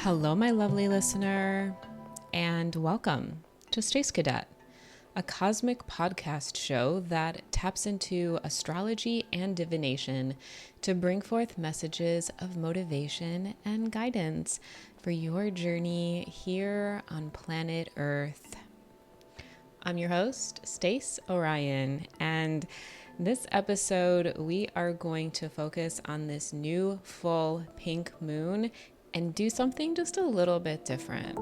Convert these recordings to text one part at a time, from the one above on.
Hello, my lovely listener, and welcome to Space Cadet, a cosmic podcast show that taps into astrology and divination to bring forth messages of motivation and guidance for your journey here on planet Earth. I'm your host, Stace Orion, and this episode we are going to focus on this new full pink moon and do something just a little bit different.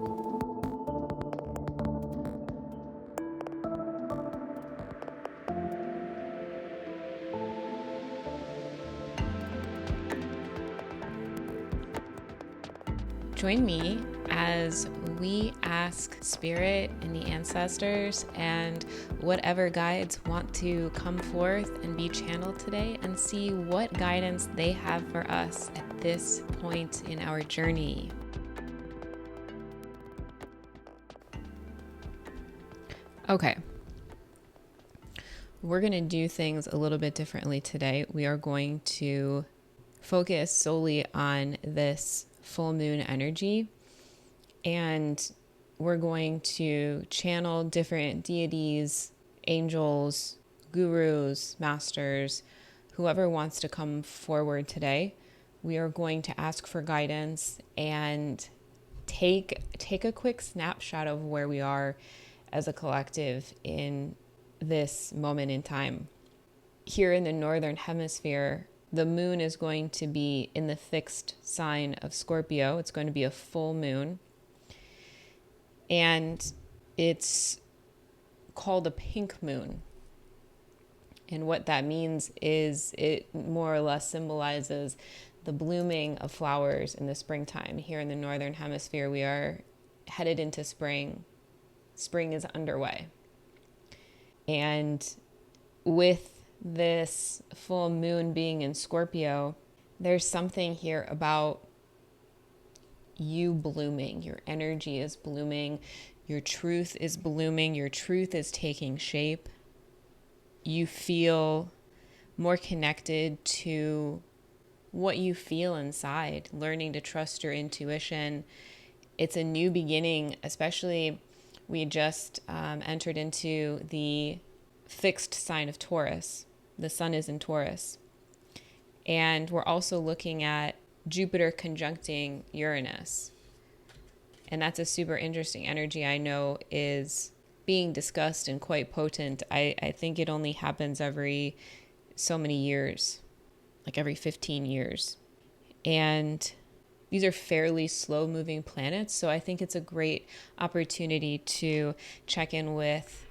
Join me as we ask Spirit and the ancestors and whatever guides want to come forth and be channeled today and see what guidance they have for us at this point in our journey. Okay. We're going to do things a little bit differently today. We are going to focus solely on this full moon energy, and we're going to channel different deities, angels, gurus, masters, whoever wants to come forward today. We are going to ask for guidance and take a quick snapshot of where we are as a collective in this moment in time. Here in the northern hemisphere, the moon is going to be in the fixed sign of Scorpio. It's going to be a full moon. And it's called a pink moon. And what that means is it more or less symbolizes the blooming of flowers in the springtime. Here in the northern hemisphere, we are headed into spring. Spring is underway. And with this full moon being in Scorpio, there's something here about you blooming. Your energy is blooming. Your truth is blooming. Your truth is taking shape. You feel more connected to what you feel inside, learning to trust your intuition. It's a new beginning, especially we just entered into the fixed sign of Taurus. The sun is in Taurus. And we're also looking at Jupiter conjuncting Uranus. And that's a super interesting energy I know is being discussed and quite potent. I think it only happens every so many years, like every 15 years. And these are fairly slow moving planets. So I think it's a great opportunity to check in with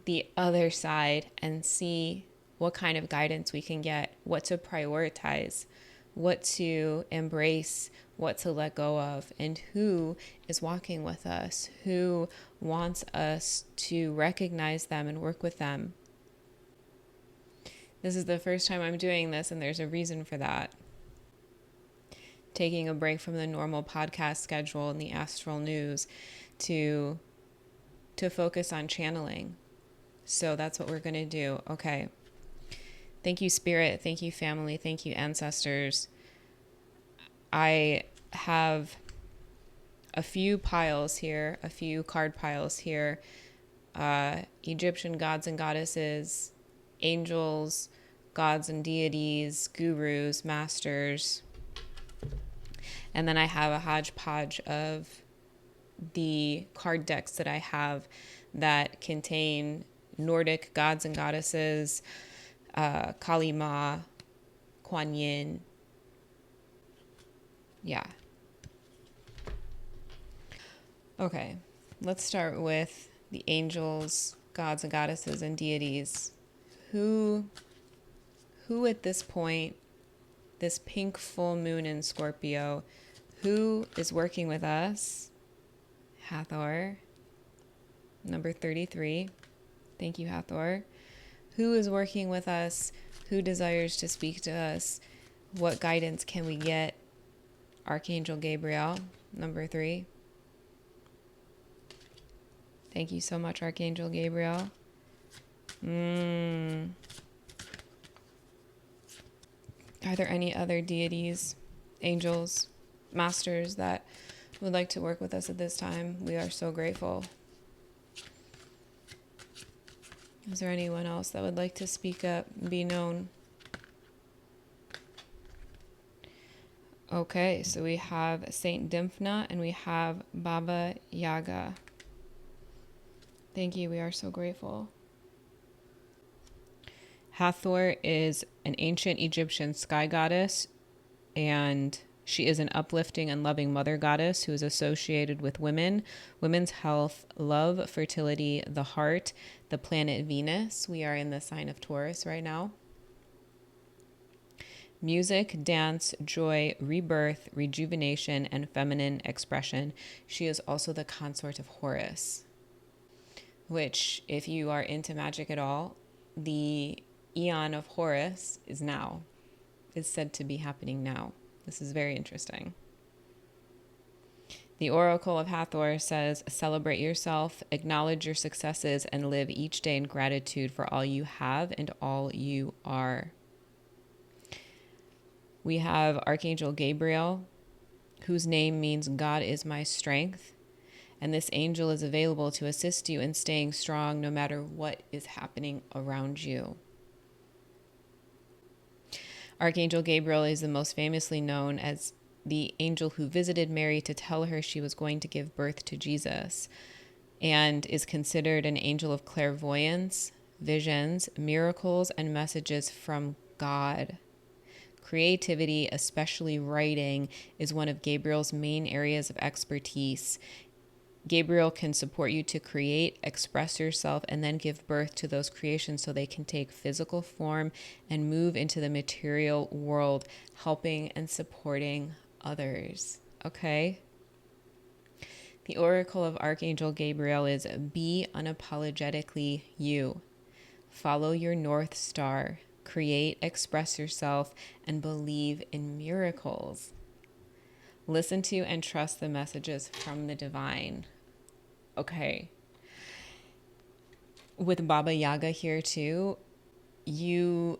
the other side and see what kind of guidance we can get, what to prioritize, what to embrace, what to let go of, and who is walking with us, who wants us to recognize them and work with them. This is the first time I'm doing this, and there's a reason for that. Taking a break from the normal podcast schedule and the astral news to focus on channeling. So that's what we're going to do. Okay. Thank you, Spirit. Thank you, family. Thank you, ancestors. I have a few piles here, a few card piles here. Egyptian gods and goddesses, angels, gods and deities, gurus, masters. And then I have a hodgepodge of the card decks that I have that contain Nordic gods and goddesses, Kali Ma, Kuan Yin. Yeah. Okay, let's start with the angels, gods and goddesses, and deities. Who at this point, this pink full moon in Scorpio, who is working with us? Hathor, number 33. Thank you, Hathor. Who is working with us? Who desires to speak to us? What guidance can we get? Archangel Gabriel, number 3. Thank you so much, Archangel Gabriel. Are there any other deities, angels, masters that would like to work with us at this time. We are so grateful. Is there anyone else that would like to speak up and be known? Okay, so we have Saint Dimphna and we have Baba Yaga. Thank you. We are so grateful. Hathor is an ancient Egyptian sky goddess, and she is an uplifting and loving mother goddess who is associated with women, women's health, love, fertility, the heart, the planet Venus. We are in the sign of Taurus right now. Music, dance, joy, rebirth, rejuvenation, and feminine expression. She is also the consort of Horus, which, if you are into magic at all, the Eon of Horus is now, is said to be happening now. This is very interesting. The Oracle of Hathor says, celebrate yourself, acknowledge your successes, and live each day in gratitude for all you have and all you are. We have Archangel Gabriel, whose name means God is my strength. And this angel is available to assist you in staying strong no matter what is happening around you. Archangel Gabriel is the most famously known as the angel who visited Mary to tell her she was going to give birth to Jesus, and is considered an angel of clairvoyance, visions, miracles, and messages from God. Creativity, especially writing, is one of Gabriel's main areas of expertise. Gabriel can support you to create, express yourself, and then give birth to those creations so they can take physical form and move into the material world, helping and supporting others. Okay? The oracle of Archangel Gabriel is be unapologetically you. Follow your North Star. Create, express yourself, and believe in miracles. Listen to and trust the messages from the divine. Okay. With Baba Yaga here too, you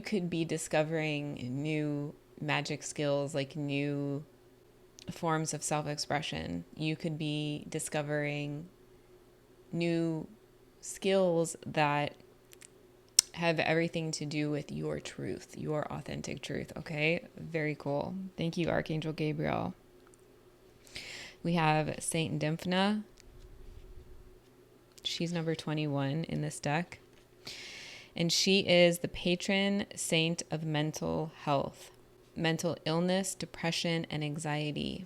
could be discovering new magic skills, like new forms of self-expression. You could be discovering new skills that have everything to do with your truth, your authentic truth. Okay? Very cool. Thank you, Archangel Gabriel. We have Saint Dimphna. She's number 21 in this deck. And she is the patron saint of mental health, mental illness, depression, and anxiety.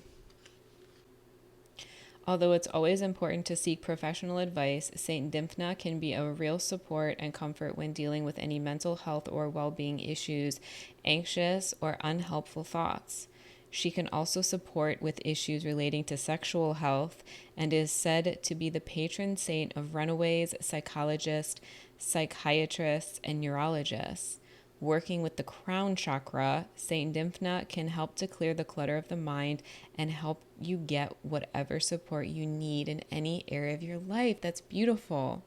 Although it's always important to seek professional advice, Saint Dimphna can be a real support and comfort when dealing with any mental health or well-being issues, anxious or unhelpful thoughts. She can also support with issues relating to sexual health and is said to be the patron saint of runaways, psychologists, psychiatrists, and neurologists. Working with the crown chakra, Saint Dimphna can help to clear the clutter of the mind and help you get whatever support you need in any area of your life. That's beautiful.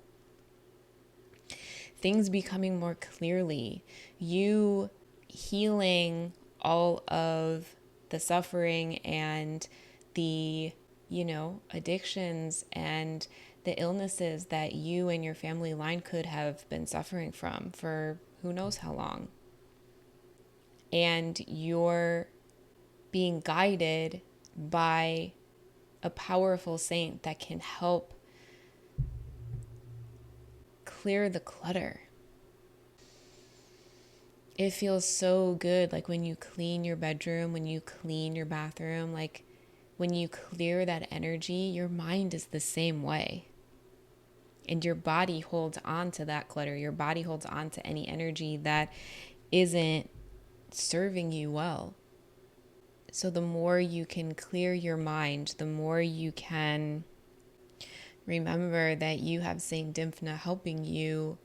Things becoming more clearly, you healing all of the suffering and the, addictions and the illnesses that you and your family line could have been suffering from for who knows how long. And you're being guided by a powerful saint that can help clear the clutter. It feels so good, like when you clean your bedroom, when you clean your bathroom, like when you clear that energy, your mind is the same way. And your body holds on to that clutter. Your body holds on to any energy that isn't serving you well. So the more you can clear your mind, the more you can remember that you have Saint Dimphna helping you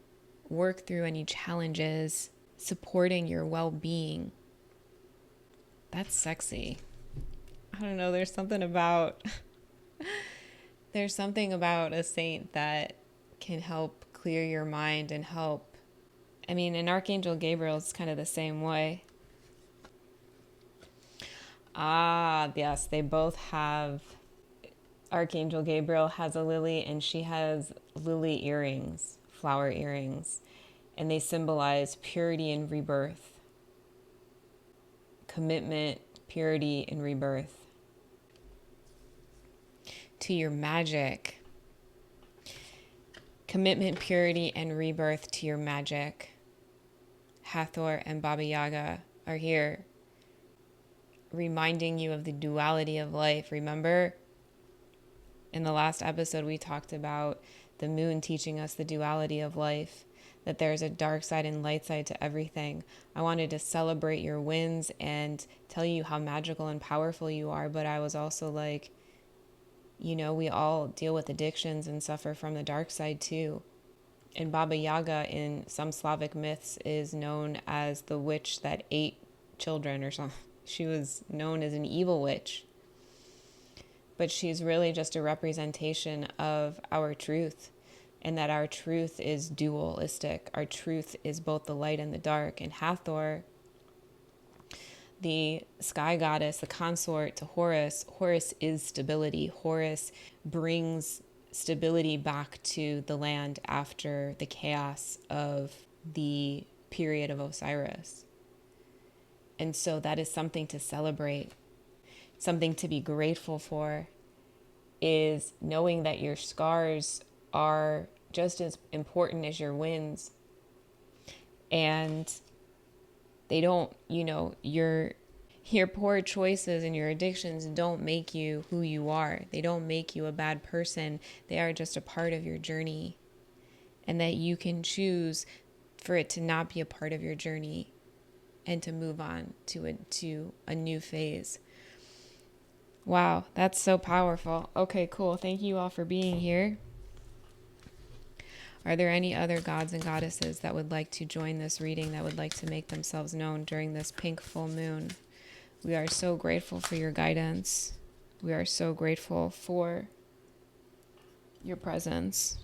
work through any challenges, supporting your well-being. That's sexy. I don't know, there's something about a saint that can help clear your mind and help. And Archangel Gabriel is kind of the same way. Ah, yes, they both have. Archangel Gabriel has a lily, and she has lily earrings, flower earrings, and they symbolize purity and rebirth, commitment, purity, and rebirth to your magic. Commitment, purity, and rebirth to your magic. Hathor and Baba Yaga are here reminding you of the duality of life. Remember, in the last episode, we talked about the moon teaching us the duality of life, that there's a dark side and light side to everything. I wanted to celebrate your wins and tell you how magical and powerful you are, but I was also like, we all deal with addictions and suffer from the dark side too. And Baba Yaga in some Slavic myths is known as the witch that ate children or something. She was known as an evil witch. But she's really just a representation of our truth, and that our truth is dualistic. Our truth is both the light and the dark. And Hathor, the sky goddess, the consort to Horus, Horus is stability. Horus brings stability back to the land after the chaos of the period of Osiris. And so that is something to celebrate, something to be grateful for, is knowing that your scars are just as important as your wins. And they don't, your poor choices and your addictions don't make you who you are. They don't make you a bad person. They are just a part of your journey. And that you can choose for it to not be a part of your journey and to move on to a new phase. Wow, that's so powerful. Okay, cool. Thank you all for being here. Are there any other gods and goddesses that would like to join this reading, that would like to make themselves known during this pink full moon? We are so grateful for your guidance. We are so grateful for your presence.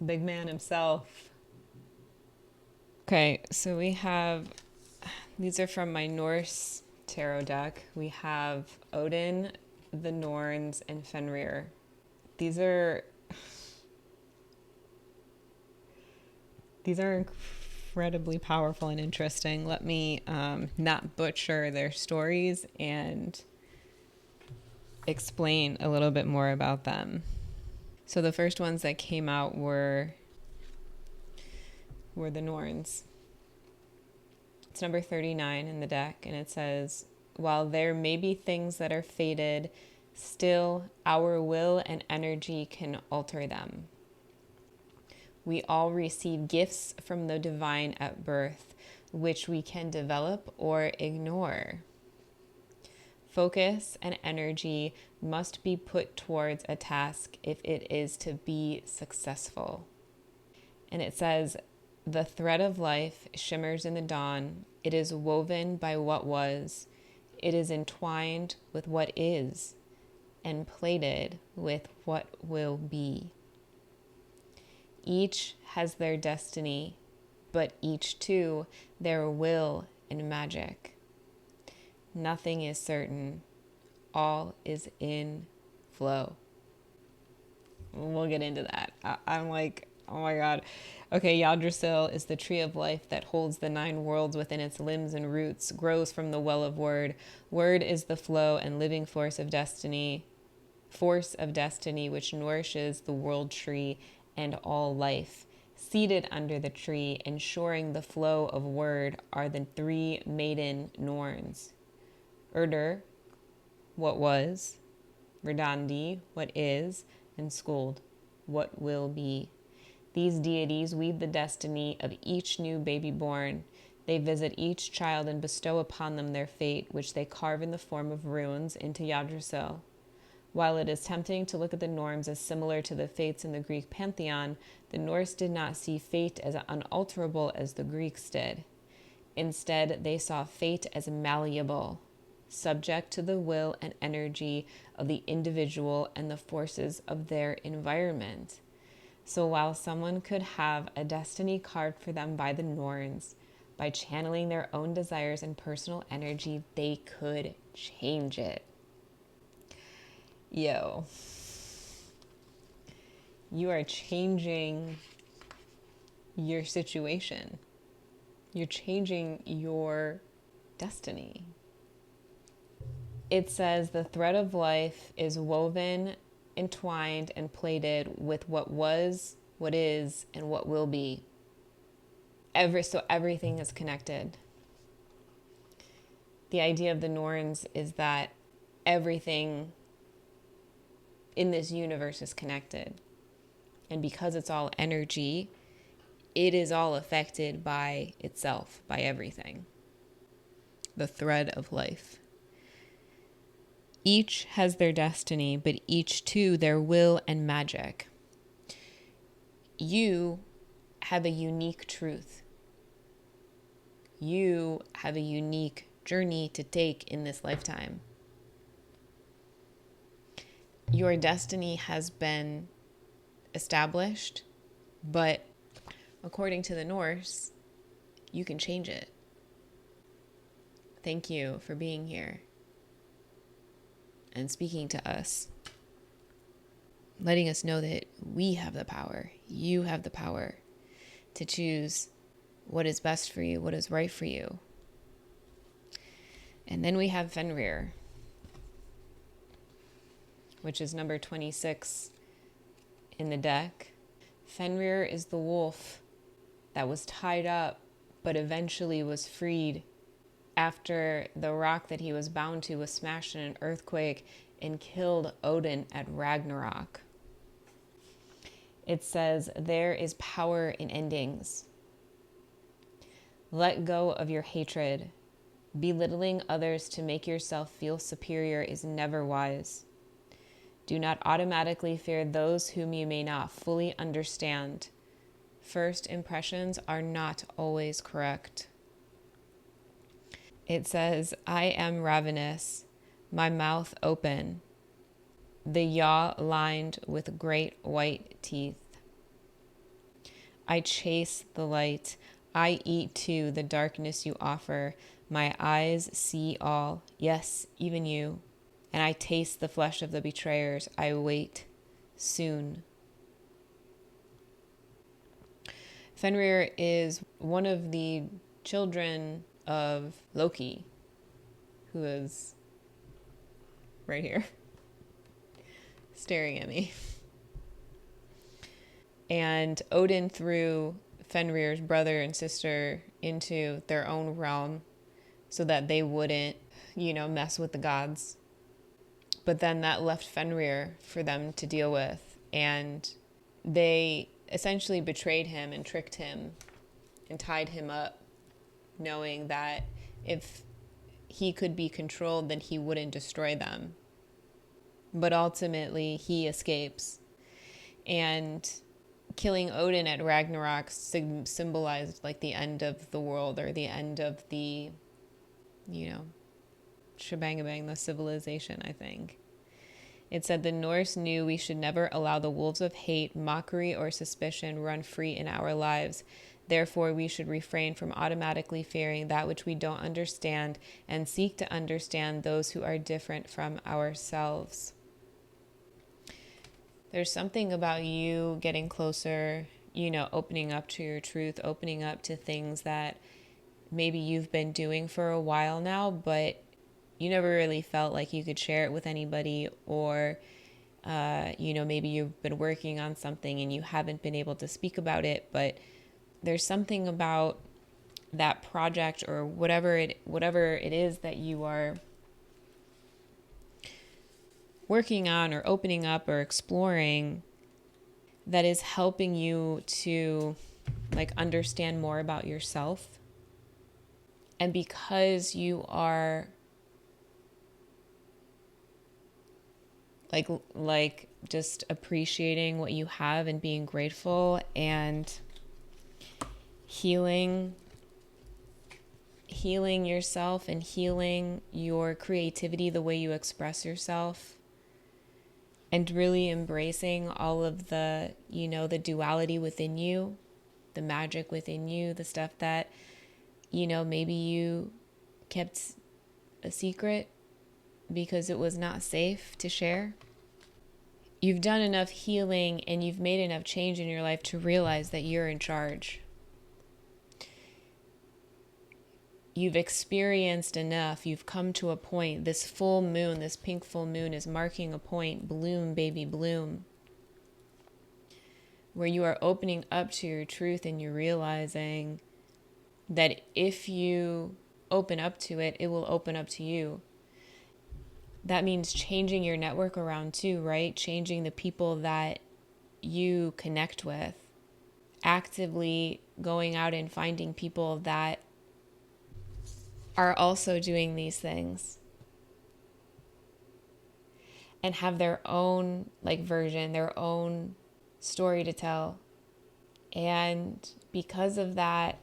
The big man himself. Okay, so we have, these are from my Norse tarot deck. We have Odin, the Norns, and Fenrir. These are incredibly powerful and interesting. Let me not butcher their stories and explain a little bit more about them. So the first ones that came out were the Norns. It's number 39 in the deck, and it says, while there may be things that are fated, still our will and energy can alter them. We all receive gifts from the divine at birth, which we can develop or ignore. Focus and energy must be put towards a task if it is to be successful. And it says, the thread of life shimmers in the dawn. It is woven by what was. It is entwined with what is, and plaited with what will be. Each has their destiny, but each too their will and magic. Nothing is certain. All is in flow. We'll get into that. I'm like, oh my God. Okay, Yggdrasil is the tree of life that holds the 9 worlds within its limbs and roots, grows from the well of word. Word is the flow and living force of destiny, which nourishes the world tree and all life. Seated under the tree, ensuring the flow of word, are the 3 maiden Norns. Urdur, what was, Verdandi, what is, and Skuld, what will be. These deities weave the destiny of each new baby born. They visit each child and bestow upon them their fate, which they carve in the form of runes into Yggdrasil. While it is tempting to look at the Norns as similar to the fates in the Greek pantheon, the Norse did not see fate as unalterable as the Greeks did. Instead, they saw fate as malleable, subject to the will and energy of the individual and the forces of their environment. So while someone could have a destiny carved for them by the Norns, by channeling their own desires and personal energy, they could change it. Yo, you are changing your situation. You're changing your destiny. It says the thread of life is woven, entwined, and plaited with what was, what is, and what will be. So everything is connected. The idea of the Norns is that everything in this universe is connected. And because it's all energy, it is all affected by itself, by everything. The thread of life. Each has their destiny, but each too their will and magic. You have a unique truth. You have a unique journey to take in this lifetime. Your destiny has been established, but according to the Norse, you can change it. Thank you for being here and speaking to us, letting us know that we have the power, you have the power to choose what is best for you, what is right for you. And then we have Fenrir, which is number 26 in the deck. Fenrir is the wolf that was tied up, but eventually was freed after the rock that he was bound to was smashed in an earthquake and killed Odin at Ragnarok. It says, there is power in endings. Let go of your hatred. Belittling others to make yourself feel superior is never wise. Do not automatically fear those whom you may not fully understand. First impressions are not always correct. It says, I am ravenous, my mouth open, the jaw lined with great white teeth. I chase the light, I eat too the darkness you offer. My eyes see all, yes, even you. And I taste the flesh of the betrayers. I wait soon. Fenrir is one of the children of Loki, who is right here, staring at me. And Odin threw Fenrir's brother and sister into their own realm so that they wouldn't, mess with the gods. But then that left Fenrir for them to deal with. And they essentially betrayed him and tricked him and tied him up, knowing that if he could be controlled, then he wouldn't destroy them. But ultimately, he escapes. And killing Odin at Ragnarok symbolized like the end of the world, or the end of the, shebang-a-bang, the civilization, I think. It said the Norse knew we should never allow the wolves of hate, mockery, or suspicion run free in our lives. Therefore, we should refrain from automatically fearing that which we don't understand and seek to understand those who are different from ourselves. There's something about you getting closer, opening up to your truth, opening up to things that maybe you've been doing for a while now, but you never really felt like you could share it with anybody, or, maybe you've been working on something and you haven't been able to speak about it, but there's something about that project or whatever it is that you are working on or opening up or exploring that is helping you to understand more about yourself. And because you are just appreciating what you have and being grateful and healing yourself and healing your creativity, the way you express yourself, and really embracing all of the, the duality within you, the magic within you, the stuff that, maybe you kept a secret because it was not safe to share. You've done enough healing and you've made enough change in your life to realize that you're in charge. You've experienced enough. You've come to a point. This full moon, this pink full moon is marking a point. Bloom, baby, bloom. Where you are opening up to your truth and you're realizing that if you open up to it, it will open up to you. That means changing your network around too, right? Changing the people that you connect with. Actively going out and finding people that are also doing these things and have their own version, their own story to tell. And because of that,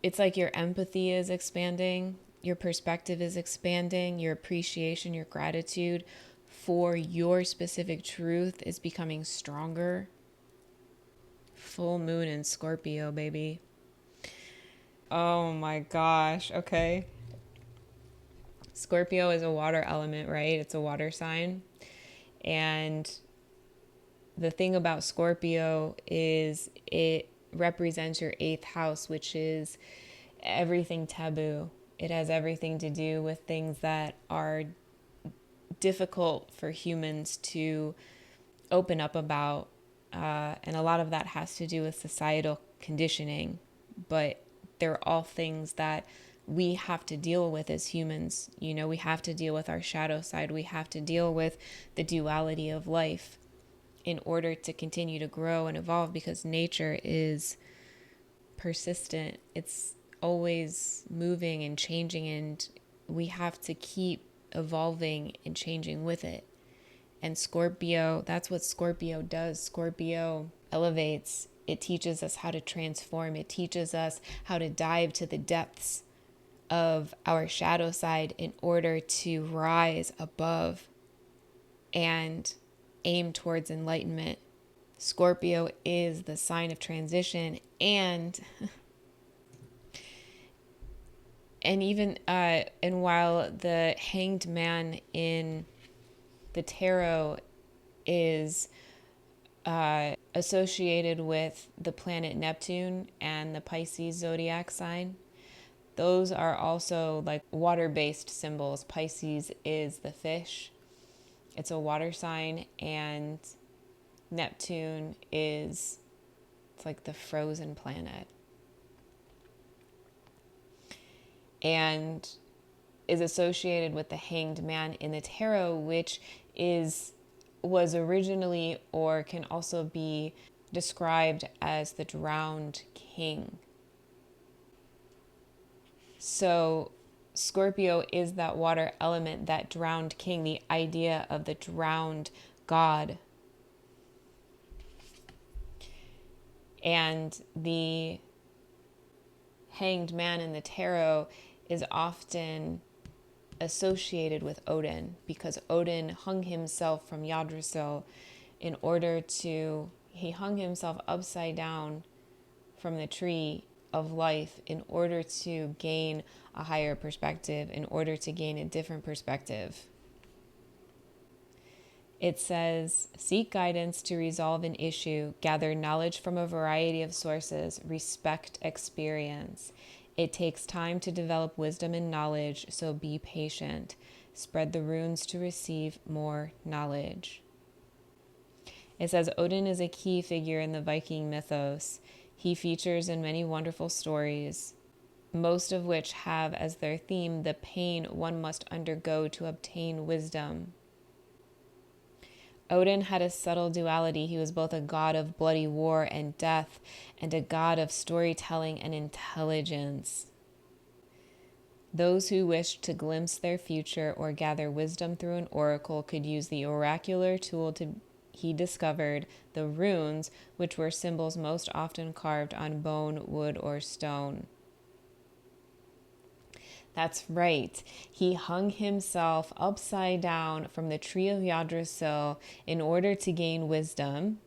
it's like your empathy is expanding, your perspective is expanding, your appreciation, your gratitude for your specific truth is becoming stronger. Full moon in Scorpio, baby. Oh my gosh, okay. Scorpio is a water element, right? It's a water sign. And the thing about Scorpio is it represents your 8th house, which is everything taboo. It has everything to do with things that are difficult for humans to open up about. And a lot of that has to do with societal conditioning. But they're all things that we have to deal with as humans. We have to deal with our shadow side. We have to deal with the duality of life in order to continue to grow and evolve, because nature is persistent. It's always moving and changing, and we have to keep evolving and changing with it. And Scorpio, that's what Scorpio does. Scorpio elevates. It teaches us how to transform. It teaches us how to dive to the depths of our shadow side in order to rise above and aim towards enlightenment. Scorpio is the sign of transition, and even and while the Hanged Man in the tarot is associated with the planet Neptune and the Pisces zodiac sign, those are also water-based symbols. Pisces is the fish. It's a water sign, and Neptune it's like the frozen planet. And is associated with the Hanged Man in the tarot, which was originally, or can also be described as, the drowned king. So Scorpio is that water element, that drowned king, the idea of the drowned god. And the Hanged Man in the tarot is often associated with Odin, because Odin hung himself from Yggdrasil he hung himself upside down from the tree of life in order to gain a higher perspective, in order to gain a different perspective. It says, seek guidance to resolve an issue, gather knowledge from a variety of sources, respect experience. It takes time to develop wisdom and knowledge, so be patient. Spread the runes to receive more knowledge. It says Odin is a key figure in the Viking mythos. He features in many wonderful stories, most of which have as their theme the pain one must undergo to obtain wisdom. Odin had a subtle duality. He was both a god of bloody war and death, and a god of storytelling and intelligence. Those who wished to glimpse their future or gather wisdom through an oracle could use the oracular tool he discovered, the runes, which were symbols most often carved on bone, wood, or stone. That's right. He hung himself upside down from the tree of Yggdrasil in order to gain wisdom,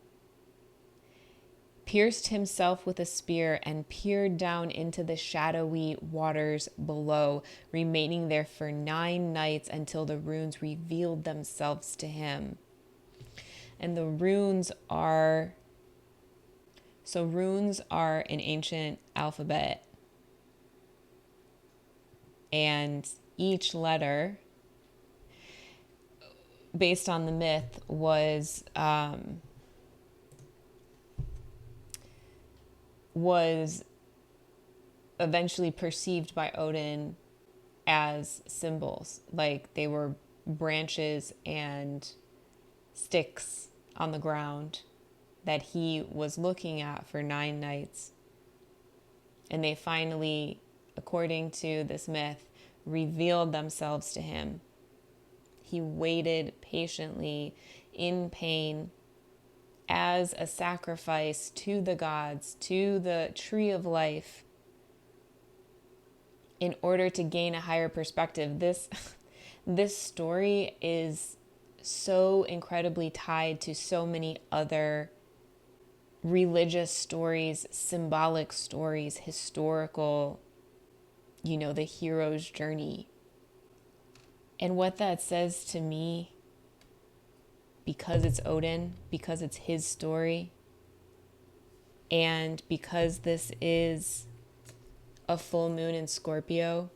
pierced himself with a spear, and peered down into the shadowy waters below, remaining there for 9 nights until the runes revealed themselves to him. And the runes are an ancient alphabet. And each letter, based on the myth, was eventually perceived by Odin as symbols. Like they were branches and sticks on the ground that he was looking at for 9 nights. And they finally, according to this myth, revealed themselves to him. He waited patiently in pain as a sacrifice to the gods, to the tree of life, in order to gain a higher perspective. This story is so incredibly tied to so many other religious stories, symbolic stories, historical, the hero's journey. And what that says to me, because it's Odin, because it's his story, and because this is a full moon in Scorpio,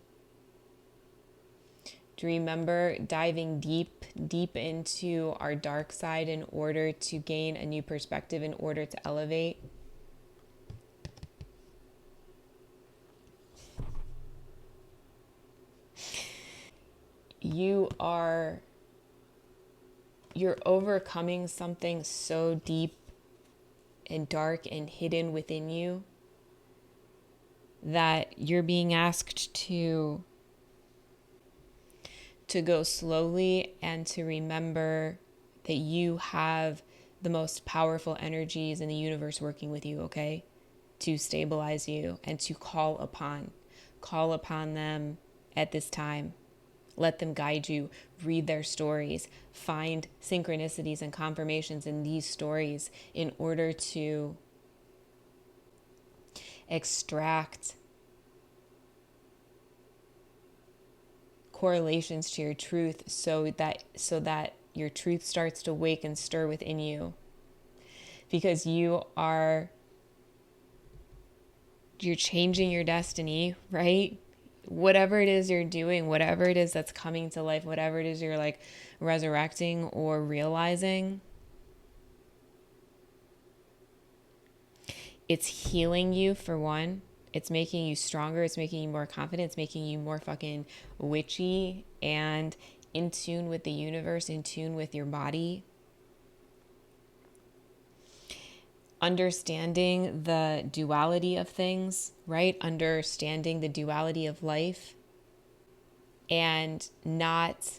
do you remember diving deep into our dark side in order to gain a new perspective, in order to elevate? You're overcoming something so deep and dark and hidden within you that you're being asked to go slowly and to remember that you have the most powerful energies in the universe working with you, okay? To stabilize you and to call upon them at this time. Let them guide you. Read their stories. Find synchronicities and confirmations in these stories in order to extract correlations to your truth so that your truth starts to wake and stir within you. Because you're changing your destiny, right? Whatever it is you're doing, whatever it is that's coming to life, whatever it is you're like resurrecting or realizing, it's healing you for one. It's making you stronger. It's making you more confident. It's making you more fucking witchy and in tune with the universe, in tune with your body. Understanding the duality of things, right? Understanding the duality of life and not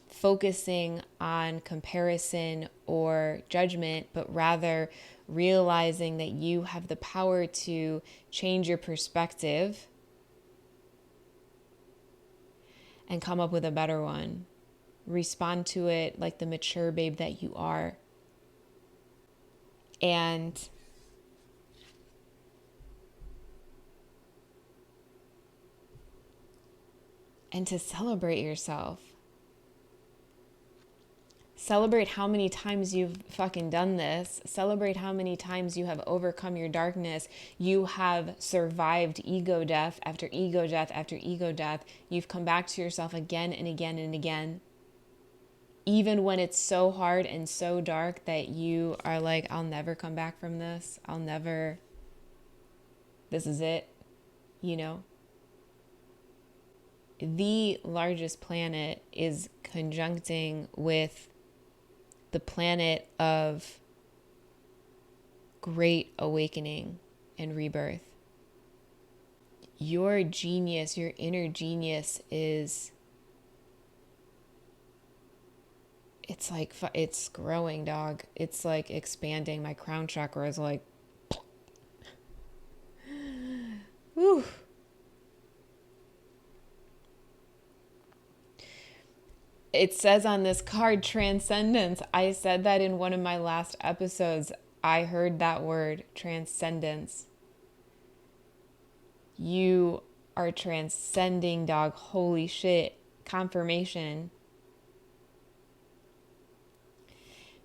focusing on comparison or judgment, but rather realizing that you have the power to change your perspective and come up with a better one. Respond to it like the mature babe that you are. And to celebrate yourself. Celebrate how many times you've fucking done this. Celebrate how many times you have overcome your darkness. You have survived ego death after ego death after ego death. You've come back to yourself again and again and again. Even when it's so hard and so dark that you are like, I'll never come back from this. This is it, The largest planet is conjuncting with the planet of great awakening and rebirth. Your genius, your inner genius it's growing, dog. It's like expanding. My crown chakra is like, whew. It says on this card, transcendence. I said that in one of my last episodes. I heard that word, transcendence. You are transcending, dog. Holy shit. Confirmation.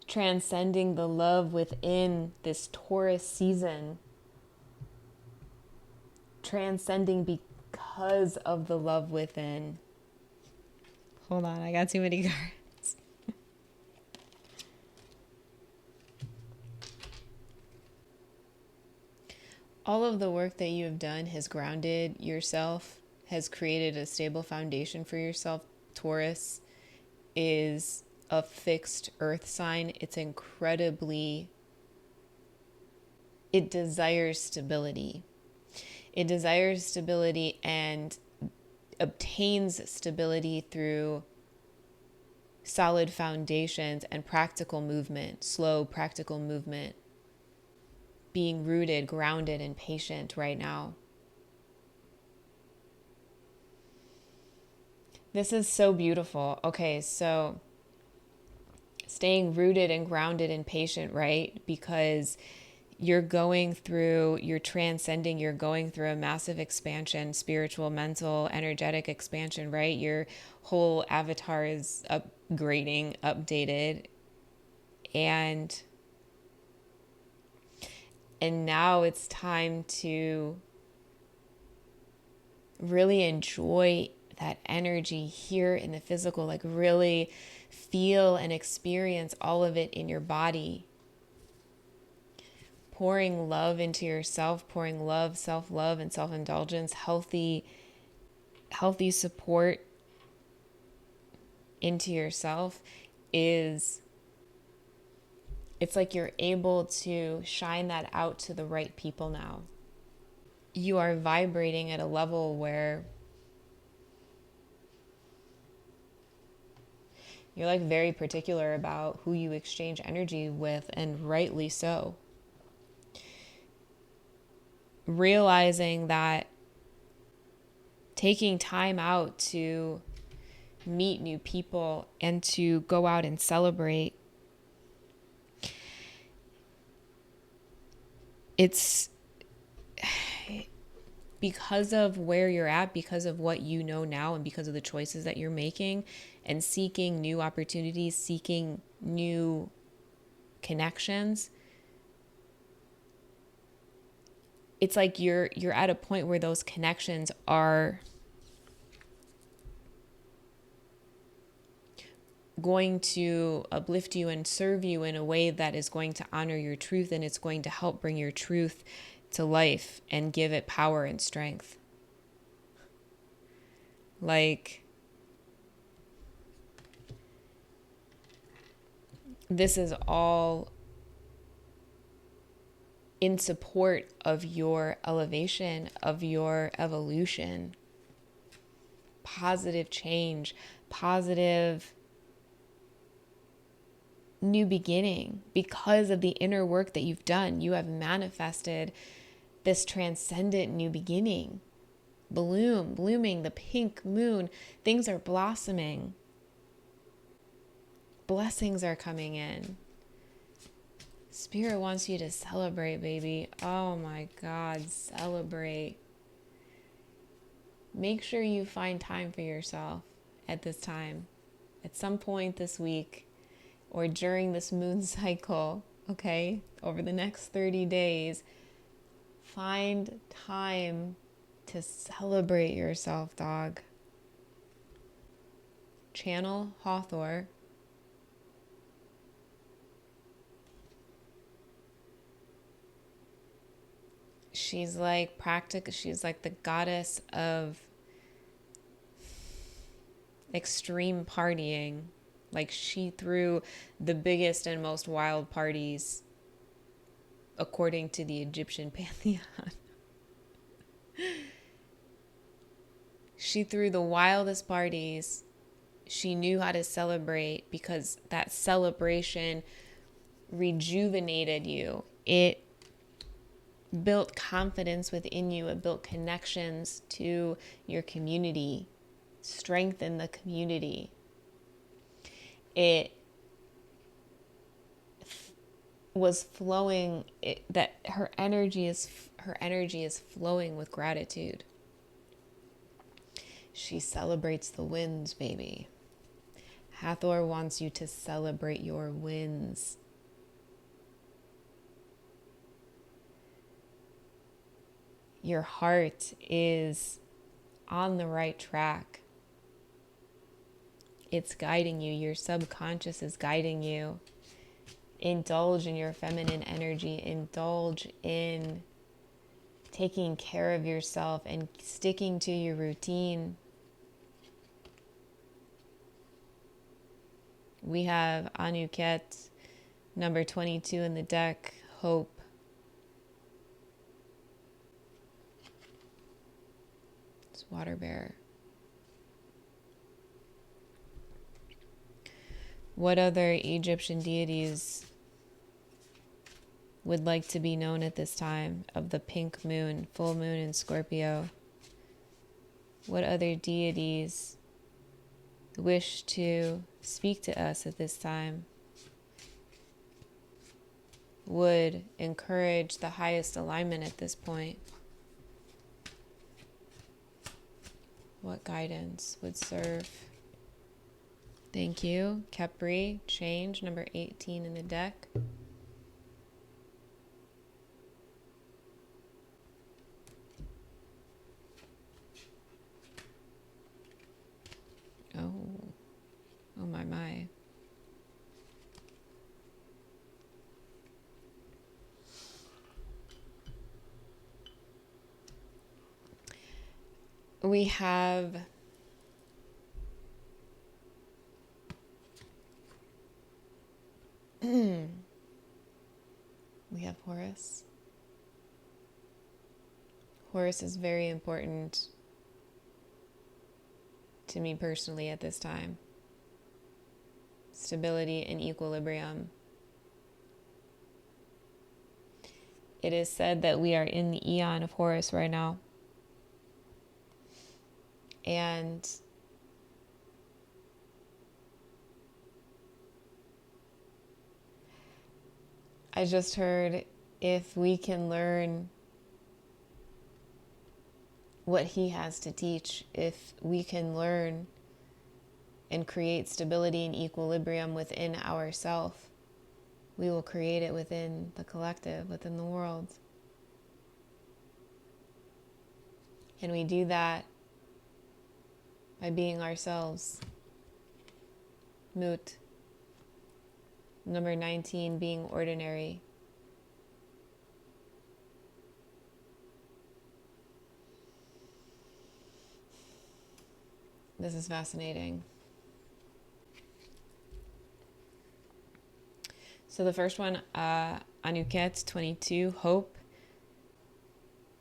Transcending the love within this Taurus season. Transcending because of the love within. Hold on, I got too many cards. All of the work that you have done has grounded yourself, has created a stable foundation for yourself. Taurus is a fixed earth sign. It's incredibly, it desires stability. It desires stability and obtains stability through solid foundations and practical movement, slow practical movement, being rooted, grounded, and patient right now. This is so beautiful. Okay, so staying rooted and grounded and patient, right? Because you're transcending, you're going through a massive expansion, spiritual, mental, energetic expansion, right? Your whole avatar is upgrading, updated. And now it's time to really enjoy that energy here in the physical, like really feel and experience all of it in your body. Pouring love into yourself, pouring love, self-love, and self-indulgence, healthy support into yourself it's like you're able to shine that out to the right people now. You are vibrating at a level where you're like very particular about who you exchange energy with, and rightly so. Realizing that taking time out to meet new people and to go out and celebrate, it's because of where you're at, because of what you know now, and because of the choices that you're making and seeking new opportunities, seeking new connections. It's like you're at a point where those connections are going to uplift you and serve you in a way that is going to honor your truth, and it's going to help bring your truth to life and give it power and strength. Like, this is all in support of your elevation, of your evolution, positive change, positive new beginning. Because of the inner work that you've done, you have manifested this transcendent new beginning. Blooming, the pink moon, things are blossoming. Blessings are coming in. Spirit wants you to celebrate, baby. Oh my God, celebrate. Make sure you find time for yourself at this time, at some point this week, or during this moon cycle, okay? Over the next 30 days, find time to celebrate yourself, dog. Channel Hathor. She's like she's like the goddess of extreme partying. Like, she threw the biggest and most wild parties according to the Egyptian pantheon. She threw the wildest parties. She knew how to celebrate because that celebration rejuvenated you. It built confidence within you. It built connections to your community, strengthened the community. it was flowing, that her energy is flowing with gratitude. She celebrates the wins, baby. Hathor wants you to celebrate your wins. Your heart is on the right track. It's guiding you. Your subconscious is guiding you. Indulge in your feminine energy. Indulge in taking care of yourself and sticking to your routine. We have Anuket, number 22 in the deck, hope. It's water bearer. What other Egyptian deities would like to be known at this time of the pink moon, full moon in Scorpio? What other deities wish to speak to us at this time? Would encourage the highest alignment at this point? What guidance would serve? Thank you. Capri, change, number 18 in the deck. Oh my. We have Horus. Horus is very important to me personally at this time. Stability and equilibrium. It is said that we are in the eon of Horus right now. And I just heard, if we can learn what he has to teach, if we can learn and create stability and equilibrium within ourselves, we will create it within the collective, within the world. And we do that by being ourselves. Mut. Number 19, being ordinary. This is fascinating. So the first one, Anuket, 22, hope.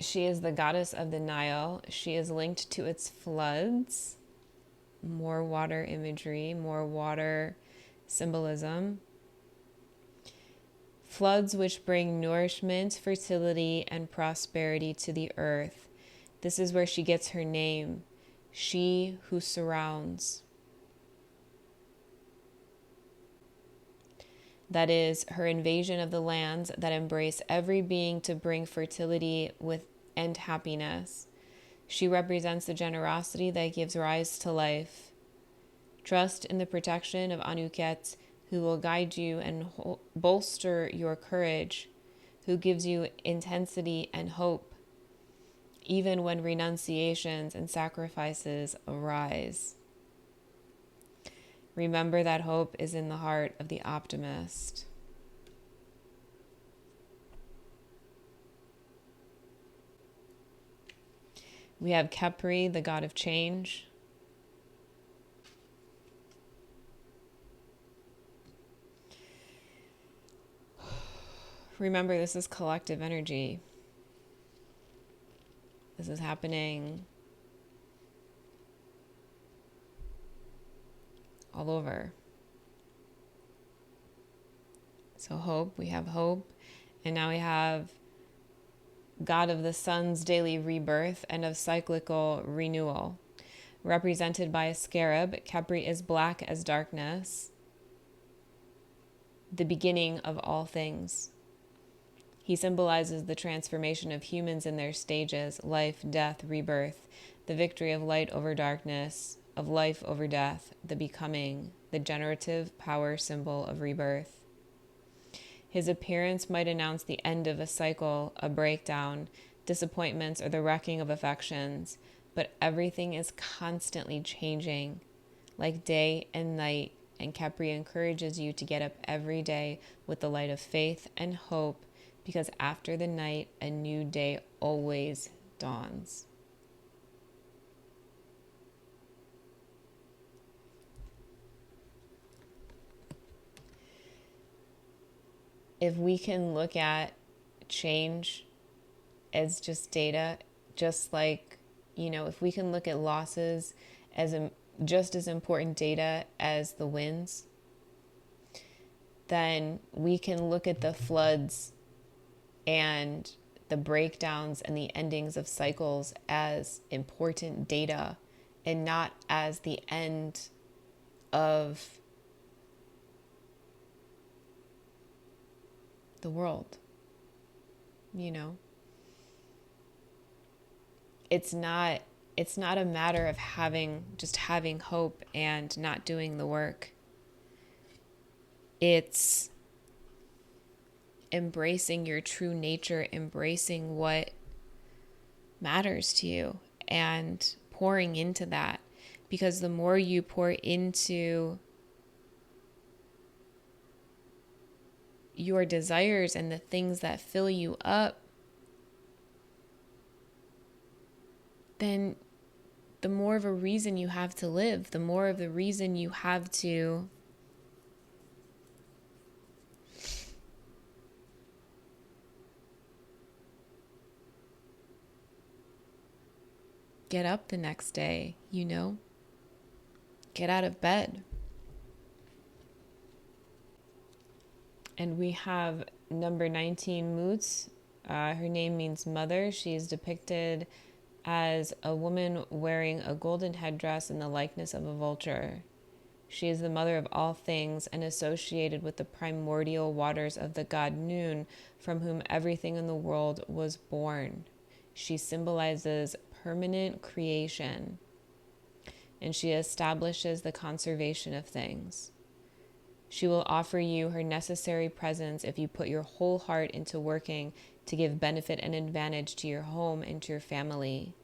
She is the goddess of the Nile. She is linked to its floods. More water imagery, more water symbolism. Floods which bring nourishment, fertility, and prosperity to the earth. This is where she gets her name. She who surrounds. That is her invasion of the lands that embrace every being to bring fertility and happiness. She represents the generosity that gives rise to life. Trust in the protection of Anuket, who will guide you and bolster your courage, who gives you intensity and hope, even when renunciations and sacrifices arise. Remember that hope is in the heart of the optimist. We have Capri, the god of change. Remember, this is collective energy. This is happening all over. So hope, we have hope. And now we have God of the sun's daily rebirth and of cyclical renewal. Represented by a scarab, Capri is black as darkness. the beginning of all things. He symbolizes the transformation of humans in their stages: life, death, rebirth, the victory of light over darkness, of life over death, the becoming, the generative power symbol of rebirth. His appearance might announce the end of a cycle, a breakdown, disappointments, or the wrecking of affections, but everything is constantly changing, like day and night, and Capri encourages you to get up every day with the light of faith and hope, because after the night, a new day always dawns. If we can look at change as just data, just like, if we can look at losses as just as important data as the wins, then we can look at the floods and the breakdowns and the endings of cycles as important data and not as the end of the world. It's not a matter of having hope and not doing the work. It's embracing your true nature, embracing what matters to you, and pouring into that. Because the more you pour into your desires and the things that fill you up, then the more of a reason you have to live, the more of the reason you have to get up the next day, get out of bed. And we have number 19, Moots. Her name means mother. She is depicted as a woman wearing a golden headdress in the likeness of a vulture. She is the mother of all things and associated with the primordial waters of the god Noon, from whom everything in the world was born. She symbolizes permanent creation, and she establishes the conservation of things. She will offer you her necessary presence if you put your whole heart into working to give benefit and advantage to your home and to your family.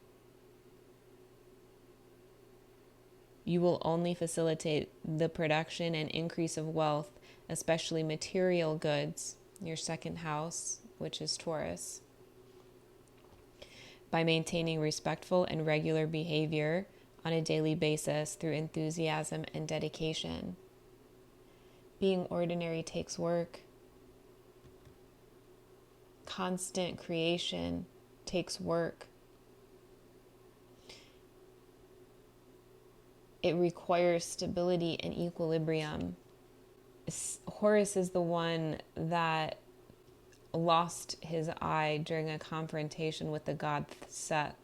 You will only facilitate the production and increase of wealth, especially material goods, your second house, which is Taurus, by maintaining respectful and regular behavior on a daily basis through enthusiasm and dedication. Being ordinary takes work. Constant creation takes work. It requires stability and equilibrium. Horus is the one that lost his eye during a confrontation with the god Set.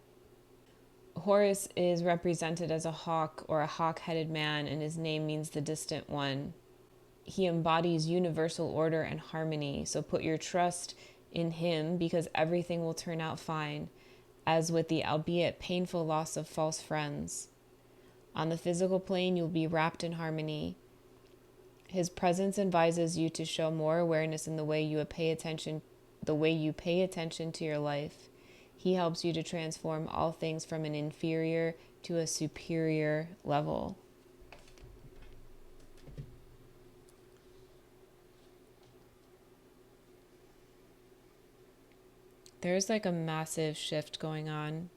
Horus is represented as a hawk or a hawk-headed man, and his name means the distant one. He embodies universal order and harmony, so put your trust in him because everything will turn out fine, as with the albeit painful loss of false friends. On the physical plane, you'll be wrapped in harmony. His presence advises you to show more awareness in the way you pay attention to your life. He helps you to transform all things from an inferior to a superior level. There's like a massive shift going on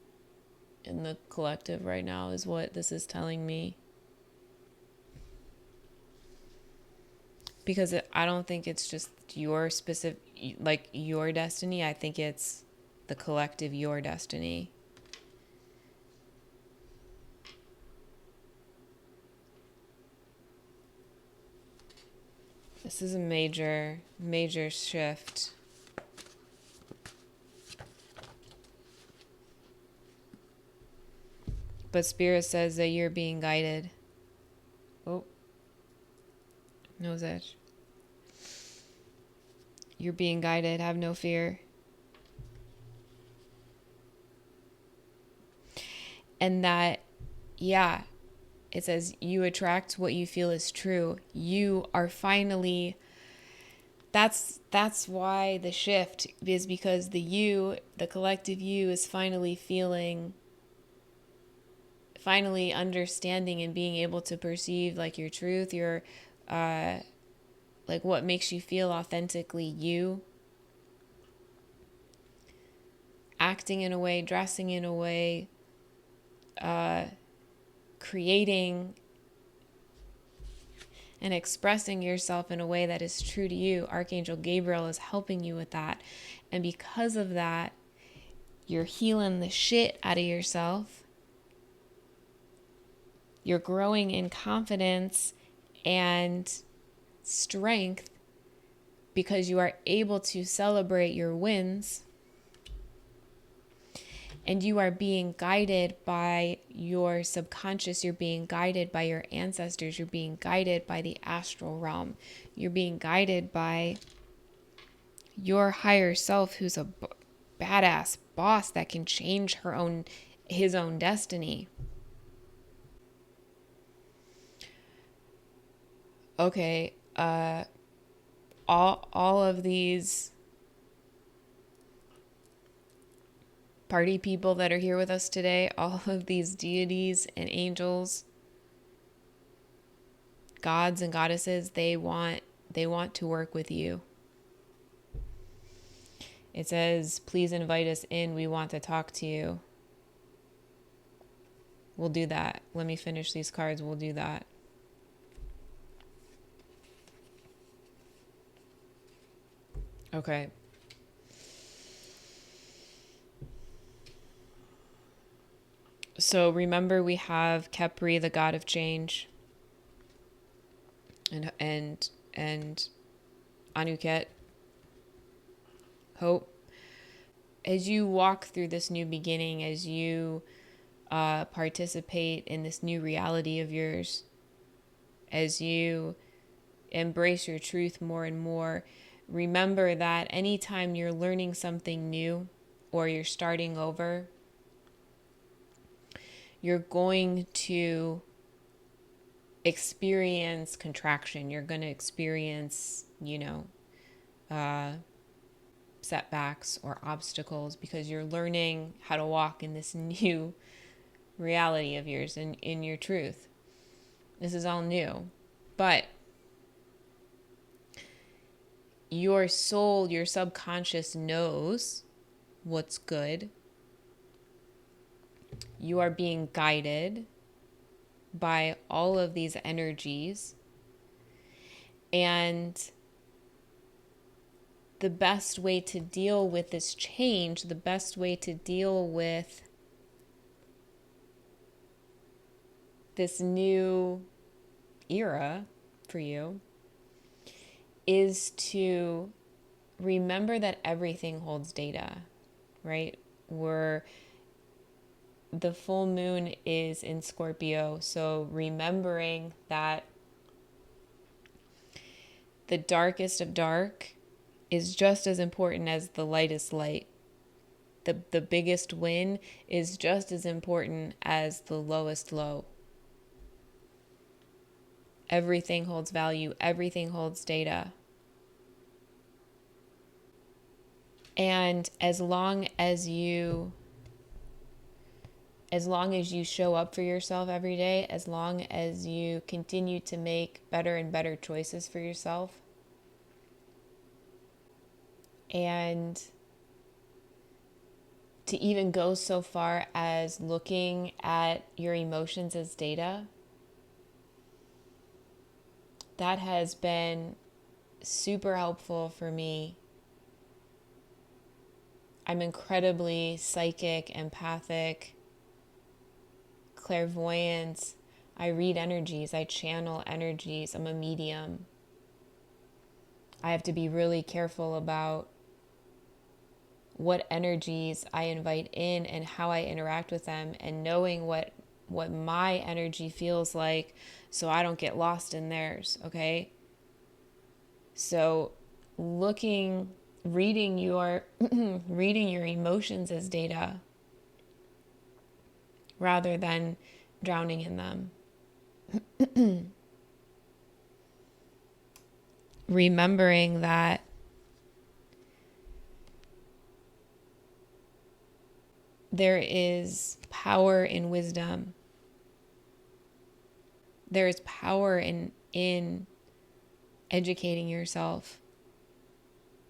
in the collective right now, is what this is telling me. Because I don't think it's just your specific, like your destiny. I think it's the collective, your destiny. This is a major, major shift. But Spirit says that you're being guided. Oh. Nose edge. You're being guided. Have no fear. And that, yeah, it says you attract what you feel is true. You are finally, that's why the shift is, because the you, the collective you, is finally feeling, finally understanding and being able to perceive like your truth, your like what makes you feel authentically you, acting in a way, dressing in a way, creating and expressing yourself in a way that is true to you. Archangel Gabriel is helping you with that. And because of that, you're healing the shit out of yourself. You're growing in confidence and strength because you are able to celebrate your wins. And you are being guided by your subconscious. You're being guided by your ancestors. You're being guided by the astral realm. You're being guided by your higher self, who's a badass boss that can change his own destiny. Okay, all of these party people that are here with us today, all of these deities and angels, gods and goddesses, they want to work with you. It says, please invite us in. We want to talk to you. We'll do that. Let me finish these cards. We'll do that. Okay. So remember, we have Khepri, the god of change, and Anuket, hope. As you walk through this new beginning, as you participate in this new reality of yours, as you embrace your truth more and more, remember that anytime you're learning something new or you're starting over, you're going to experience contraction. You're going to experience, setbacks or obstacles, because you're learning how to walk in this new reality of yours and in your truth. This is all new. But your soul, your subconscious knows what's good. You are being guided by all of these energies. And the best way to deal with this change, the best way to deal with this new era for you, is to remember that everything holds data, right? The full moon is in Scorpio, so remembering that the darkest of dark is just as important as the lightest light. The biggest win is just as important as the lowest low. Everything holds value. Everything holds data. And as long as you show up for yourself every day, as long as you continue to make better and better choices for yourself, and to even go so far as looking at your emotions as data, that has been super helpful for me. I'm incredibly psychic, empathic, clairvoyant. I read energies, I channel energies, I'm a medium. I have to be really careful about what energies I invite in and how I interact with them, and knowing what my energy feels like so I don't get lost in theirs, okay? So reading your reading your emotions as data rather than drowning in them. Remembering that there is power in wisdom. There is power in educating yourself.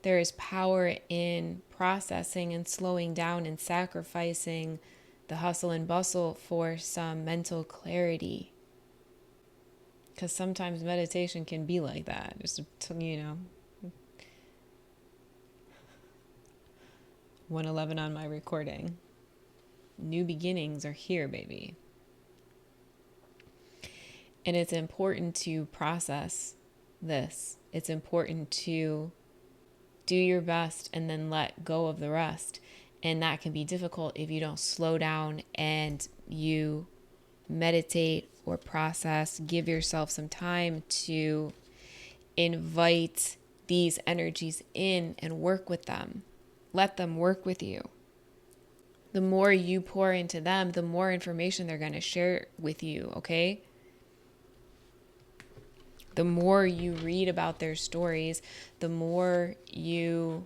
There is power in processing and slowing down and sacrificing the hustle and bustle for some mental clarity. Because sometimes meditation can be like that. Just, 111 on my recording. New beginnings are here, baby. And it's important to process this. It's important to do your best and then let go of the rest. And that can be difficult if you don't slow down and you meditate or process. Give yourself some time to invite these energies in and work with them. Let them work with you. The more you pour into them, the more information they're going to share with you, okay? The more you read about their stories, the more you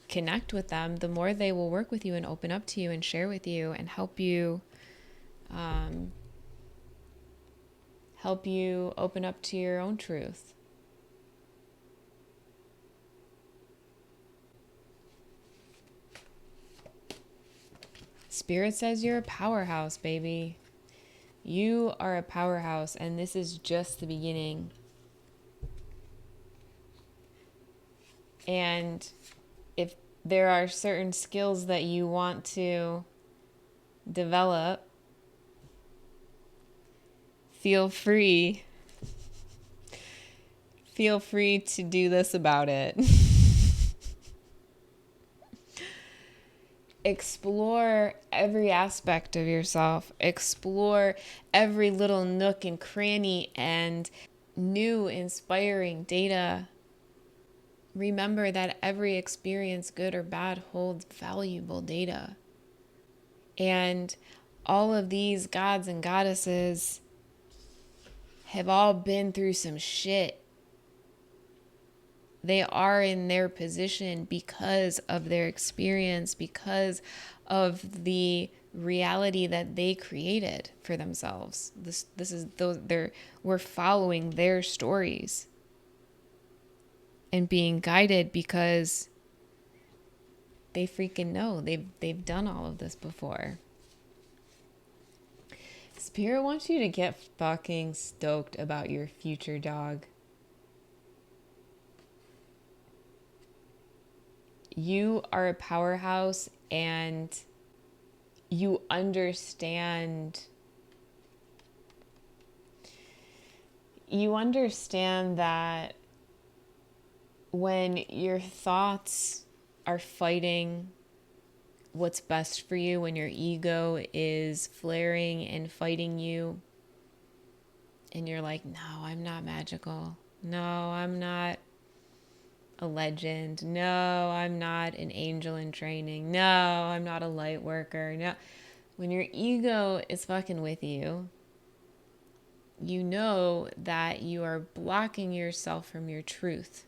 connect with them, the more they will work with you and open up to you and share with you and help you open up to your own truth. Spirit says you're a powerhouse, baby. You are a powerhouse, and this is just the beginning. And if there are certain skills that you want to develop, feel free to do this about it. Explore every aspect of yourself. Explore every little nook and cranny and new inspiring data. Remember that every experience, good or bad, holds valuable data. And all of these gods and goddesses have all been through some shit. They are in their position because of their experience, because of the reality that they created for themselves. We're following their stories and being guided because they freaking know they've done all of this before. Spirit wants you to get fucking stoked about your future, dog. You are a powerhouse, and you understand that when your thoughts are fighting what's best for you, when your ego is flaring and fighting you, and you're like, no, I'm not magical. No, I'm not a legend. No, I'm not an angel in training. No, I'm not a light worker. No. When your ego is fucking with you, you know that you are blocking yourself from your truth.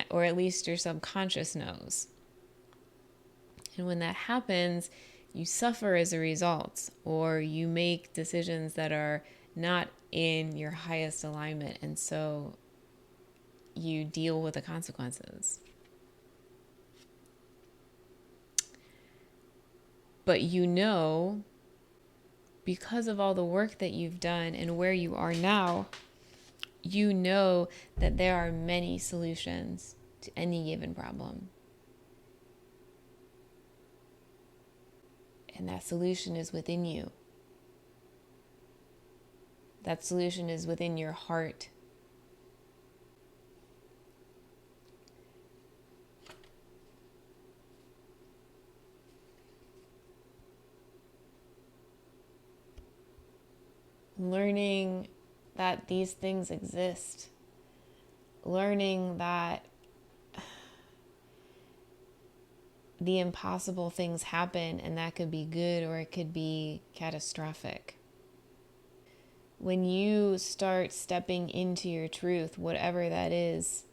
Or at least your subconscious knows. And when that happens, you suffer as a result, or you make decisions that are not in your highest alignment, and so you deal with the consequences. But you know, because of all the work that you've done and where you are now, you know that there are many solutions to any given problem. And that solution is within you. That solution is within your heart. Learning that these things exist, learning that the impossible things happen, and that could be good or it could be catastrophic. When you start stepping into your truth, whatever that is,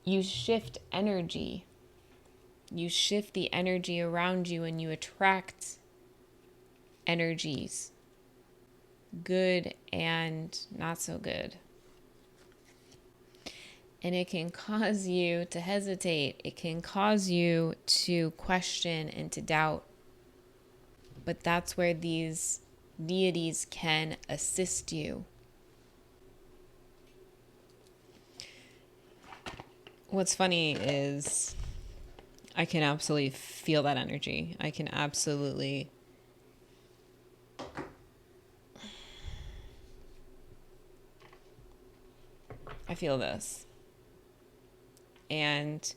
you shift energy. You shift the energy around you and you attract energies, good and not so good. And it can cause you to hesitate. It can cause you to question and to doubt. But that's where these deities can assist you. What's funny is I can absolutely feel that energy. I can absolutely I feel this. And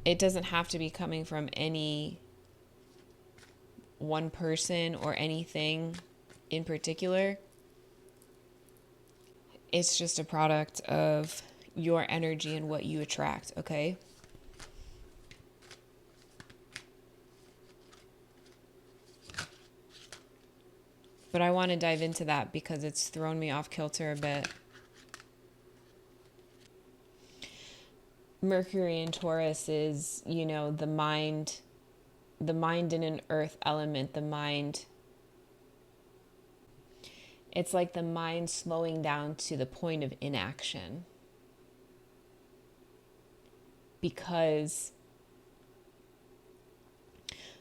it doesn't have to be coming from any one person or anything in particular. It's just a product of your energy and what you attract, okay? But I want to dive into that because it's thrown me off kilter a bit. Mercury in Taurus is, the mind in an earth element, the mind. It's like the mind slowing down to the point of inaction. Because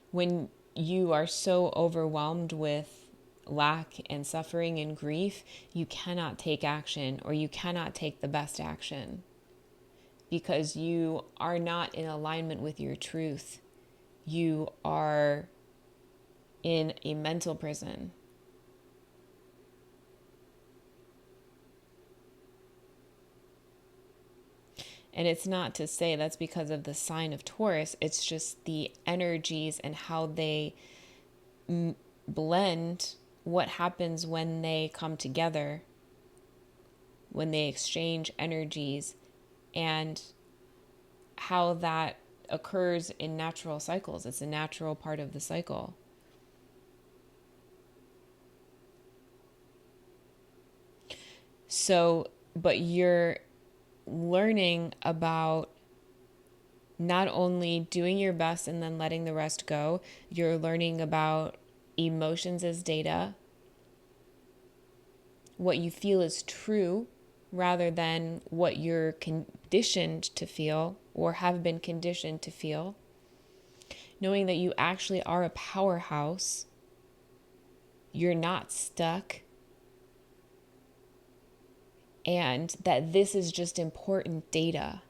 when you are so overwhelmed with lack and suffering and grief, you cannot take action, or you cannot take the best action. Because you are not in alignment with your truth. You are in a mental prison. And it's not to say that's because of the sign of Taurus. It's just the energies and how they blend, what happens when they come together, when they exchange energies, and how that occurs in natural cycles. It's a natural part of the cycle. So, but you're learning about not only doing your best and then letting the rest go, you're learning about emotions as data, what you feel is true, rather than what you're conditioned to feel or have been conditioned to feel. Knowing that you actually are a powerhouse. You're not stuck. And that this is just important data.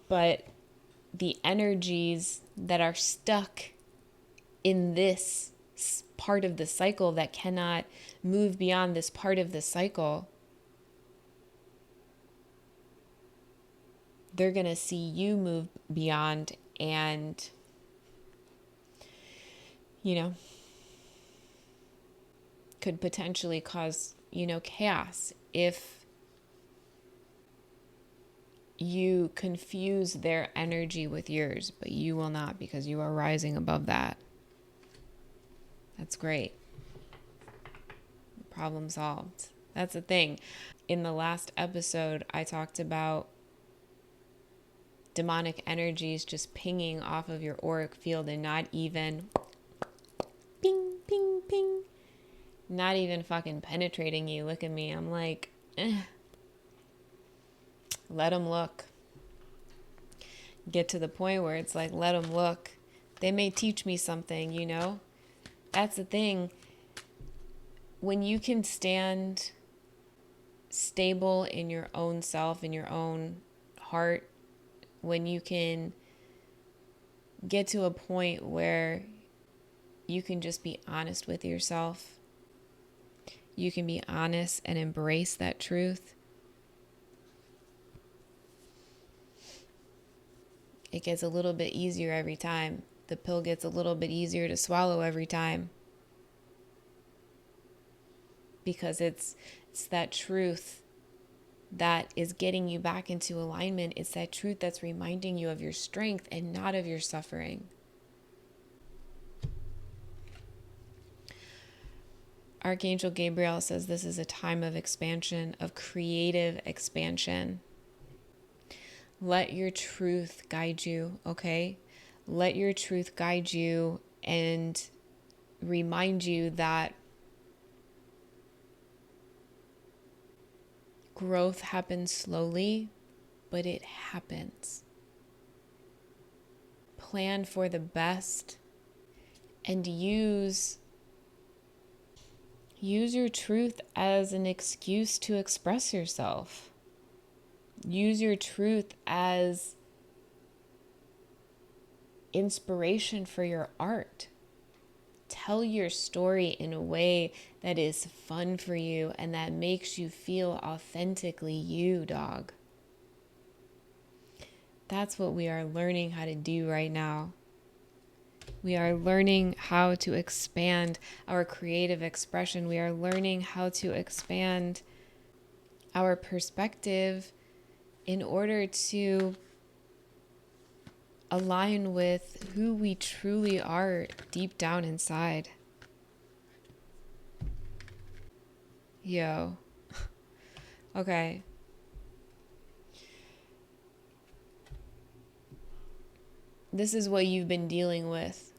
But the energies that are stuck in this part of the cycle, that cannot move beyond this part of the cycle, they're going to see you move beyond and, could potentially cause, chaos if you confuse their energy with yours. But you will not, because you are rising above that. That's great. Problem solved. That's the thing. In the last episode, I talked about demonic energies just pinging off of your auric field and not even ping, ping, ping. Not even fucking penetrating you. Look at me. I'm like, let them look. Get to the point where it's like, let them look. They may teach me something, That's the thing. When you can stand stable in your own self, in your own heart, when you can get to a point where you can just be honest with yourself, you can be honest and embrace that truth, It gets a little bit easier every time. The pill gets a little bit easier to swallow every time. Because it's that truth that is getting you back into alignment. It's that truth that's reminding you of your strength and not of your suffering. Archangel Gabriel says this is a time of expansion, of creative expansion. Let your truth guide you, okay? Let your truth guide you and remind you that growth happens slowly, but it happens. Plan for the best and use your truth as an excuse to express yourself. Use your truth as inspiration for your art. Tell your story in a way that is fun for you and that makes you feel authentically you, dog. That's what we are learning how to do right now. We are learning how to expand our creative expression. We are learning how to expand our perspective in order to align with who we truly are deep down inside. Yo. Okay. This is what you've been dealing with.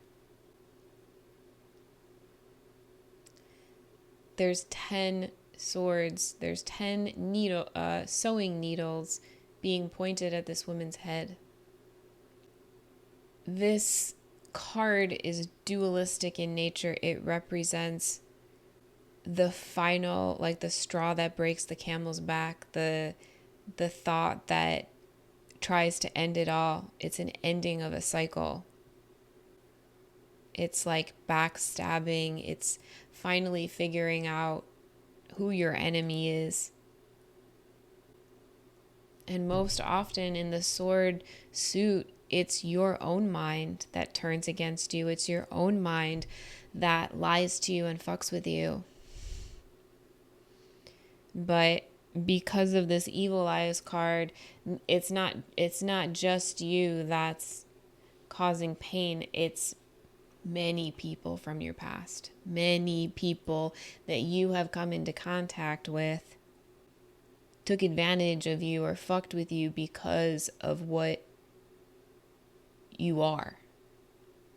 There's 10 swords. There's 10 sewing needles being pointed at this woman's head. This card is dualistic in nature. It represents the final, like the straw that breaks the camel's back, the thought that tries to end it all. It's an ending of a cycle. It's like backstabbing. It's finally figuring out who your enemy is. And most often in the sword suit, it's your own mind that turns against you. It's your own mind that lies to you and fucks with you. But because of this evil eyes card, it's not just you that's causing pain. It's many people from your past, many people that you have come into contact with took advantage of you or fucked with you because of what you are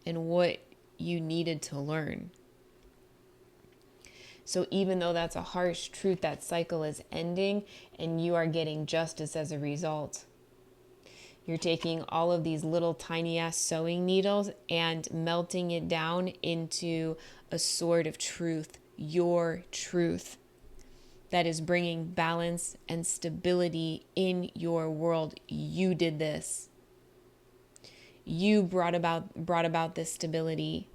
and what you needed to learn. So even though that's a harsh truth, that cycle is ending and you are getting justice as a result. You're taking all of these little tiny ass sewing needles and melting it down into a sword of truth, your truth, that is bringing balance and stability in your world. You did this. You brought about this stability.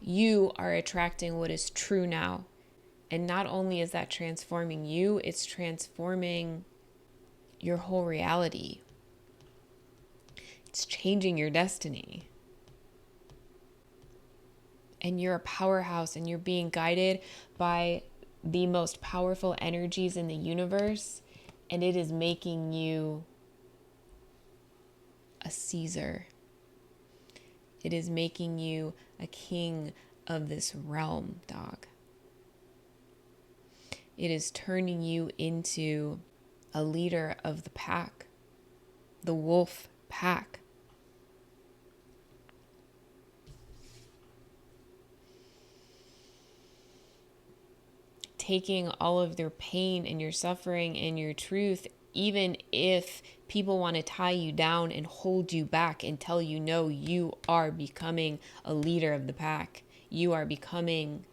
You are attracting what is true now. And not only is that transforming you, it's transforming your whole reality. It's changing your destiny. And you're a powerhouse and you're being guided by the most powerful energies in the universe. And it is making you a Caesar. It is making you a king of this realm, dog. It is turning you into a leader of the pack, the wolf pack. Taking all of their pain and your suffering and your truth, even if people want to tie you down and hold you back and tell you, no, you are becoming a leader of the pack. You are becoming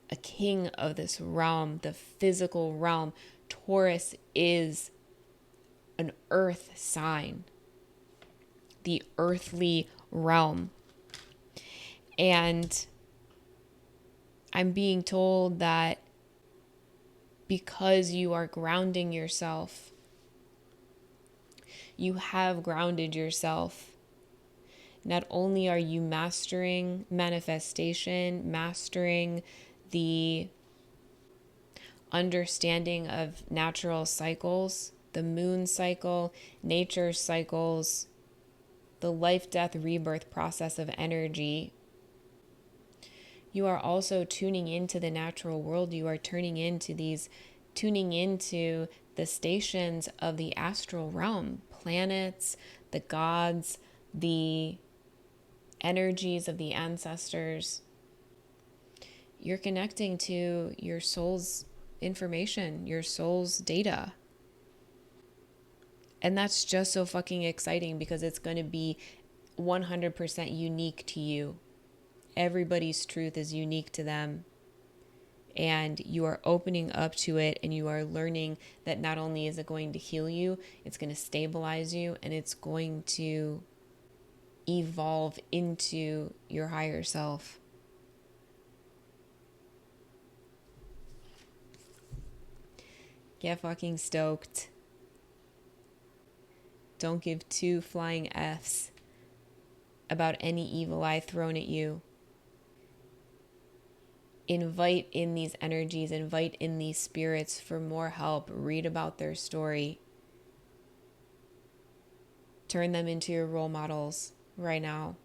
a king of this realm, the physical realm. Taurus is an earth sign, the earthly realm. And I'm being told that because you are grounding yourself You have grounded yourself. Not only are you mastering manifestation, mastering the understanding of natural cycles, the moon cycle, nature cycles, the life, death, rebirth process of energy. You are also tuning into the natural world. You are tuning into the stations of the astral realm, planets, the gods, the energies of the ancestors. You're connecting to your soul's information, your soul's data. And that's just so fucking exciting because it's going to be 100% unique to you. Everybody's truth is unique to them. And you are opening up to it, and you are learning that not only is it going to heal you, it's going to stabilize you, and it's going to evolve into your higher self. Get fucking stoked. Don't give two flying F's about any evil eye thrown at you. Invite in these energies, invite in these spirits for more help. Read about their story. Turn them into your role models right now.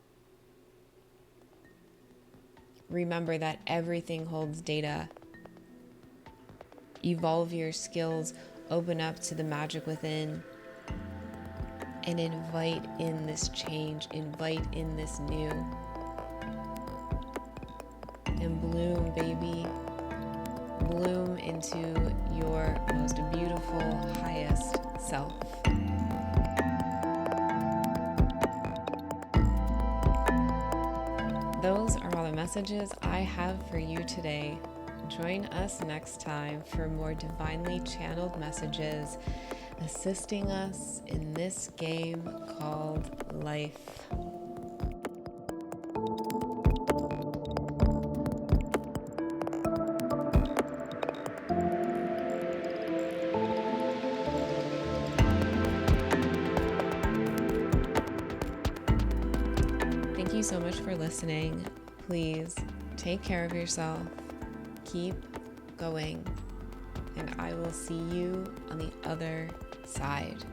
Remember that everything holds data. Evolve your skills, open up to the magic within, and invite in this change, invite in this new. And bloom, baby. Bloom into your most beautiful, highest self. Those are all the messages I have for you today. Join us next time for more divinely channeled messages assisting us in this game called life. Thank you so much for listening. Please take care of yourself. Keep going. And I will see you on the other side.